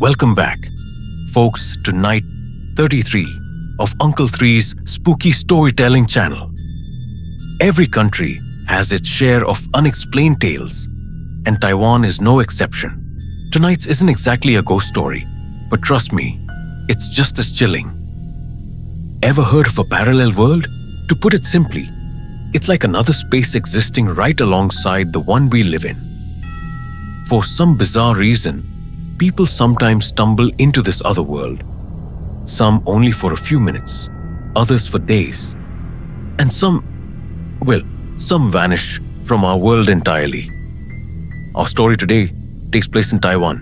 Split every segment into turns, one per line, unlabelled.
Welcome back, folks, to night 33 of Uncle Three's spooky storytelling channel. Every country has its share of unexplained tales, and Taiwan is no exception. Tonight's isn't exactly a ghost story, but trust me, it's just as chilling. Ever heard of a parallel world? To put it simply, it's like another space existing right alongside the one we live in. For some bizarre reason, people sometimes stumble into this other world. Some only for a few minutes, others for days. And some vanish from our world entirely. Our story today takes place in Taiwan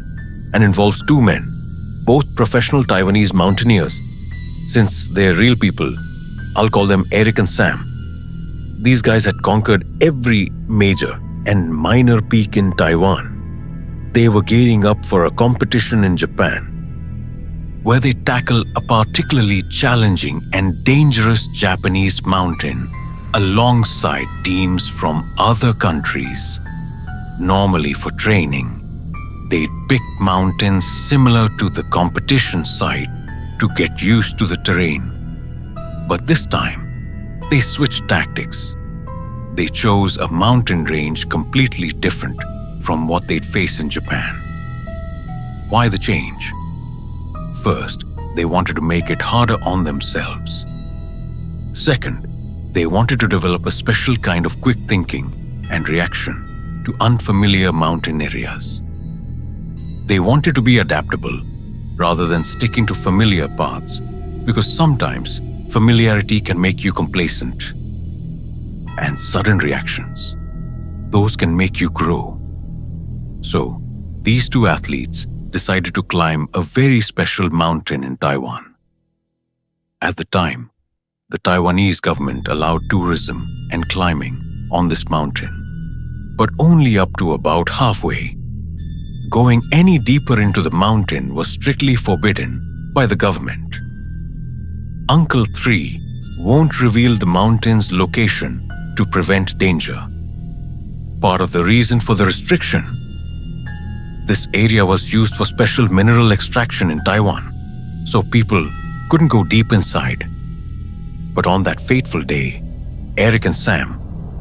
and involves two men, both professional Taiwanese mountaineers. Since they're real people, I'll call them Eric and Sam. These guys had conquered every major and minor peak in Taiwan. They were gearing up for a competition in Japan, where they tackle a particularly challenging and dangerous Japanese mountain alongside teams from other countries. Normally for training, they'd pick mountains similar to the competition site to get used to the terrain. But this time, they switched tactics. They chose a mountain range completely different from what they'd face in Japan. Why the change? First, they wanted to make it harder on themselves. Second, they wanted to develop a special kind of quick thinking and reaction to unfamiliar mountain areas. They wanted to be adaptable rather than sticking to familiar paths, because sometimes familiarity can make you complacent. And sudden reactions, those can make you grow. So, these two athletes decided to climb a very special mountain in Taiwan. At the time, the Taiwanese government allowed tourism and climbing on this mountain, but only up to about halfway. Going any deeper into the mountain was strictly forbidden by the government. Uncle Three won't reveal the mountain's location to prevent danger. Part of the reason for the restriction: this area was used for special mineral extraction in Taiwan, so people couldn't go deep inside. But on that fateful day, Eric and Sam,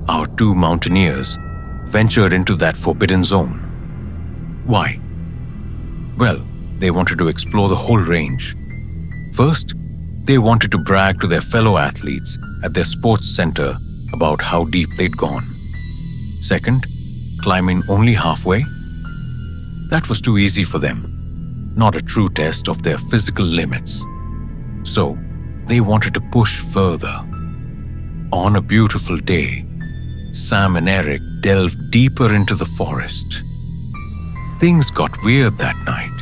our two mountaineers, ventured into that forbidden zone. Why? Well, they wanted to explore the whole range. First, they wanted to brag to their fellow athletes at their sports center about how deep they'd gone. Second, climbing only halfway? That was too easy for them, not a true test of their physical limits. So, they wanted to push further. On a beautiful day, Sam and Eric delved deeper into the forest. Things got weird that night.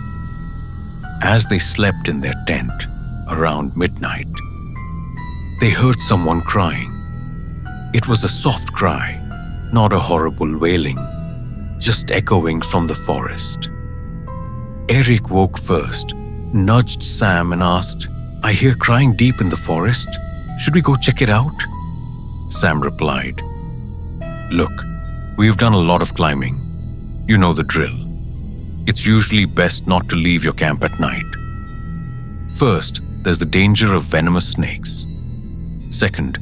As they slept in their tent around midnight, they heard someone crying. It was a soft cry, not a horrible wailing, just echoing from the forest. Eric woke first, nudged Sam and asked, "I hear crying deep in the forest. Should we go check it out?" Sam replied, "Look, we've done a lot of climbing. You know the drill. It's usually best not to leave your camp at night. First, there's the danger of venomous snakes. Second,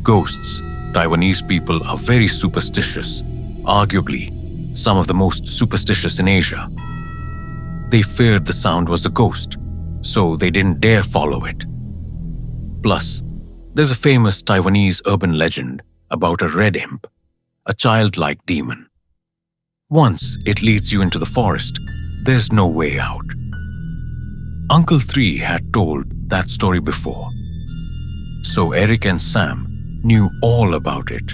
ghosts. Taiwanese people are very superstitious, arguably some of the most superstitious in Asia. They feared the sound was a ghost, so they didn't dare follow it. Plus, there's a famous Taiwanese urban legend about a red imp, a childlike demon. Once it leads you into the forest, there's no way out." Uncle Three had told that story before, so Eric and Sam knew all about it.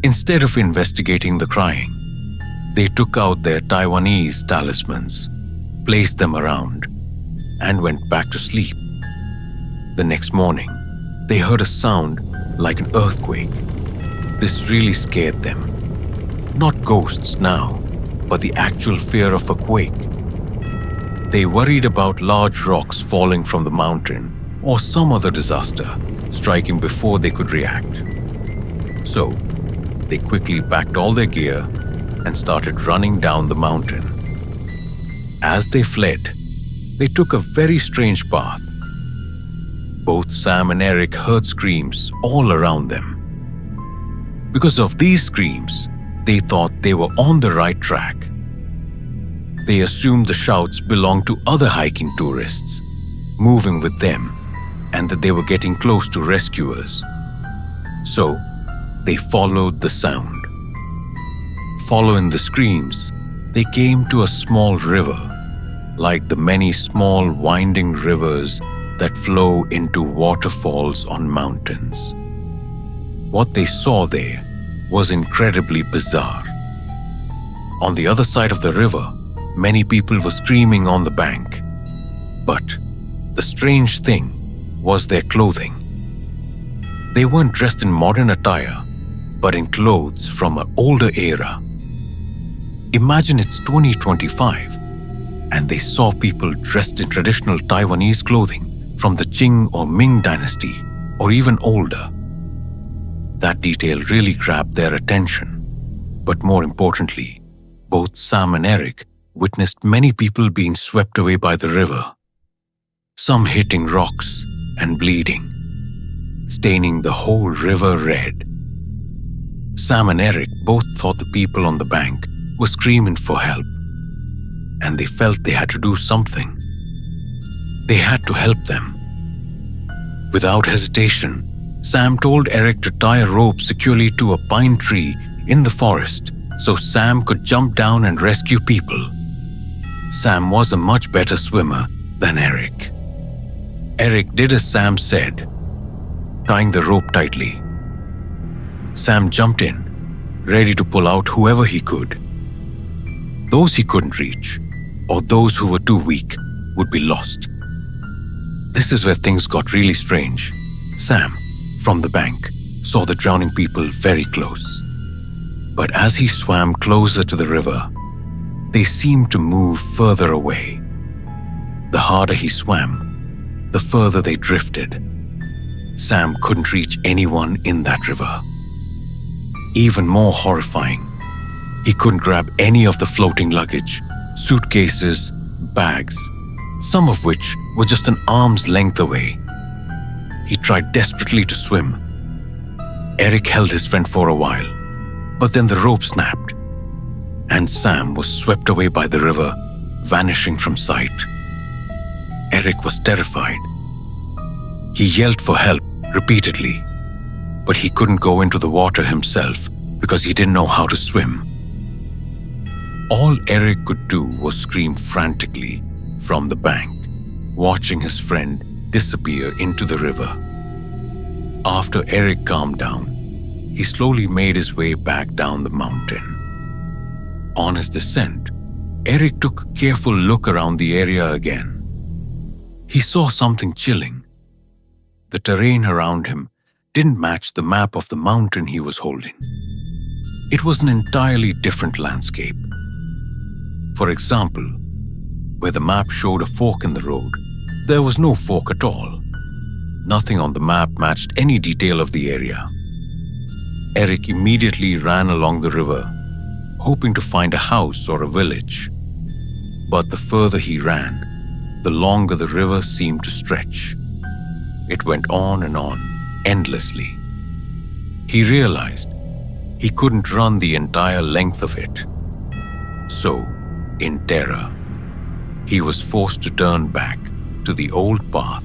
Instead of investigating the crying, they took out their Taiwanese talismans, placed them around, and went back to sleep. The next morning, they heard a sound like an earthquake. This really scared them. Not ghosts now, but the actual fear of a quake. They worried about large rocks falling from the mountain or some other disaster striking before they could react. So, they quickly packed all their gear and started running down the mountain. As they fled, they took a very strange path. Both Sam and Eric heard screams all around them. Because of these screams, they thought they were on the right track. They assumed the shouts belonged to other hiking tourists, moving with them, and that they were getting close to rescuers. So, they followed the sound. Following the screams, they came to a small river, like the many small winding rivers that flow into waterfalls on mountains. What they saw there was incredibly bizarre. On the other side of the river, many people were screaming on the bank. But the strange thing was their clothing. They weren't dressed in modern attire, but in clothes from an older era. Imagine it's 2025, and they saw people dressed in traditional Taiwanese clothing from the Qing or Ming Dynasty, or even older. That detail really grabbed their attention. But more importantly, both Sam and Eric witnessed many people being swept away by the river. Some hitting rocks and bleeding, staining the whole river red. Sam and Eric both thought the people on the bank were screaming for help, and they felt they had to do something. They had to help them. Without hesitation, Sam told Eric to tie a rope securely to a pine tree in the forest so Sam could jump down and rescue people. Sam was a much better swimmer than Eric. Eric did as Sam said, tying the rope tightly. Sam jumped in, ready to pull out whoever he could. Those he couldn't reach, or those who were too weak, would be lost. This is where things got really strange. Sam, from the bank, saw the drowning people very close. But as he swam closer to the river, they seemed to move further away. The harder he swam, the further they drifted. Sam couldn't reach anyone in that river. Even more horrifying, he couldn't grab any of the floating luggage, suitcases, bags, some of which were just an arm's length away. He tried desperately to swim. Eric held his friend for a while, but then the rope snapped, and Sam was swept away by the river, vanishing from sight. Eric was terrified. He yelled for help repeatedly, but he couldn't go into the water himself because he didn't know how to swim. All Eric could do was scream frantically from the bank, watching his friend disappear into the river. After Eric calmed down, he slowly made his way back down the mountain. On his descent, Eric took a careful look around the area again. He saw something chilling. The terrain around him didn't match the map of the mountain he was holding. It was an entirely different landscape. For example, where the map showed a fork in the road, there was no fork at all. Nothing on the map matched any detail of the area. Eric immediately ran along the river, hoping to find a house or a village. But the further he ran, the longer the river seemed to stretch. It went on and on, endlessly. He realized he couldn't run the entire length of it. So, in terror, he was forced to turn back to the old path.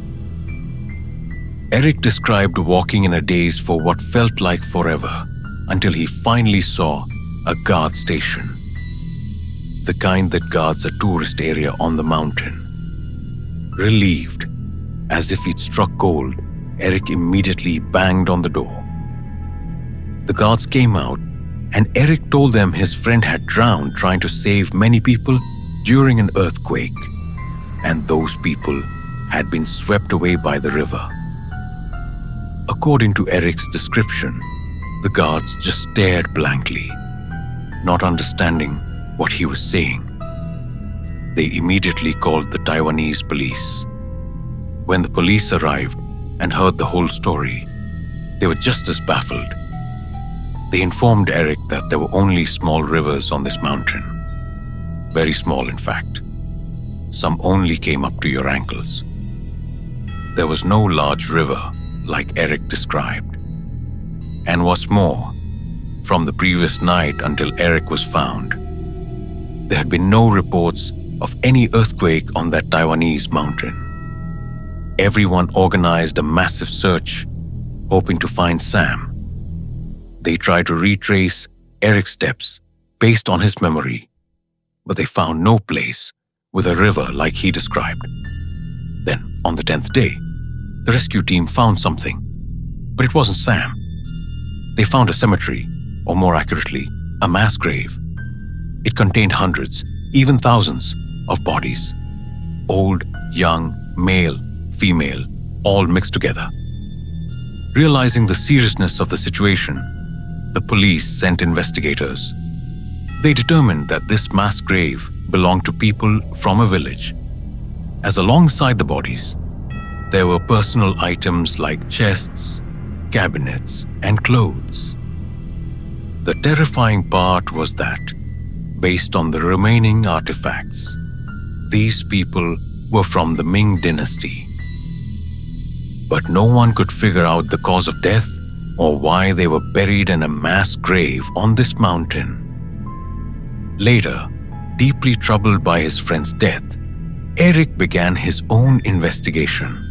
Eric described walking in a daze for what felt like forever until he finally saw a guard station, the kind that guards a tourist area on the mountain. Relieved, as if he'd struck gold, Eric immediately banged on the door. The guards came out, and Eric told them his friend had drowned trying to save many people during an earthquake, and those people had been swept away by the river. According to Eric's description, the guards just stared blankly, not understanding what he was saying. They immediately called the Taiwanese police. When the police arrived and heard the whole story, they were just as baffled. They informed Eric that there were only small rivers on this mountain. Very small, in fact. some only came up to your ankles. There was no large river like Eric described. And what's more, from the previous night until Eric was found, there had been no reports of any earthquake on that Taiwanese mountain. Everyone organized a massive search, hoping to find Sam. They tried to retrace Eric's steps based on his memory, but they found no place with a river like he described. Then, on the 10th day, the rescue team found something, but it wasn't Sam. They found a cemetery, or more accurately, a mass grave. It contained hundreds, even thousands, of bodies. Old, young, male, female, all mixed together. Realizing the seriousness of the situation, the police sent investigators. They determined that this mass grave belonged to people from a village. As alongside the bodies, there were personal items like chests, cabinets, and clothes. The terrifying part was that, based on the remaining artifacts, these people were from the Ming Dynasty. But no one could figure out the cause of death or why they were buried in a mass grave on this mountain. Later, deeply troubled by his friend's death, Eric began his own investigation.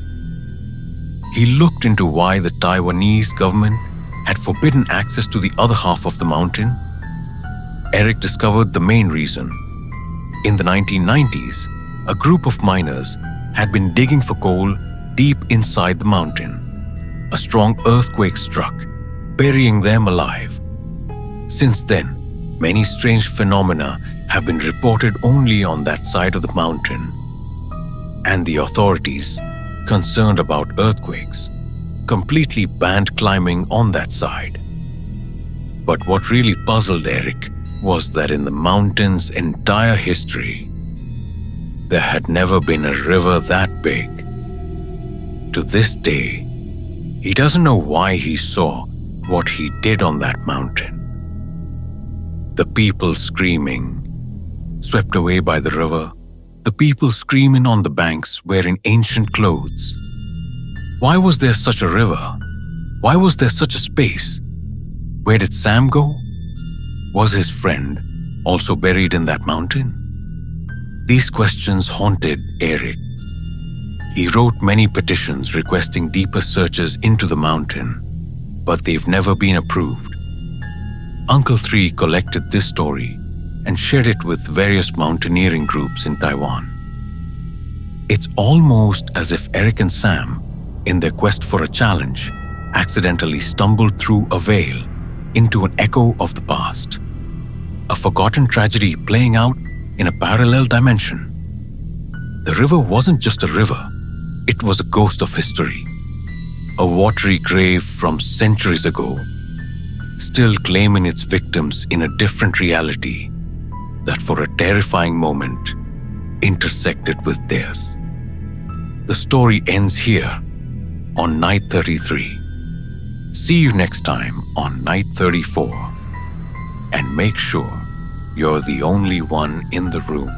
He looked into why the Taiwanese government had forbidden access to the other half of the mountain. Eric discovered the main reason. In the 1990s, a group of miners had been digging for coal deep inside the mountain. A strong earthquake struck, burying them alive. Since then, many strange phenomena have been reported only on that side of the mountain. And the authorities, concerned about earthquakes, completely banned climbing on that side. But what really puzzled Eric was that in the mountain's entire history, there had never been a river that big. To this day, he doesn't know why he saw what he did on that mountain. The people screaming, swept away by the river, the people screaming on the banks wearing ancient clothes. Why was there such a river? Why was there such a space? Where did Sam go? Was his friend also buried in that mountain? These questions haunted Eric. He wrote many petitions requesting deeper searches into the mountain, but they've never been approved. Uncle 3 collected this story and shared it with various mountaineering groups in Taiwan. It's almost as if Eric and Sam, in their quest for a challenge, accidentally stumbled through a veil into an echo of the past. A forgotten tragedy playing out in a parallel dimension. The river wasn't just a river, it was a ghost of history. A watery grave from centuries ago, still claiming its victims in a different reality that for a terrifying moment intersected with theirs. The story ends here on night 33. See you next time on night 34. And make sure you're the only one in the room.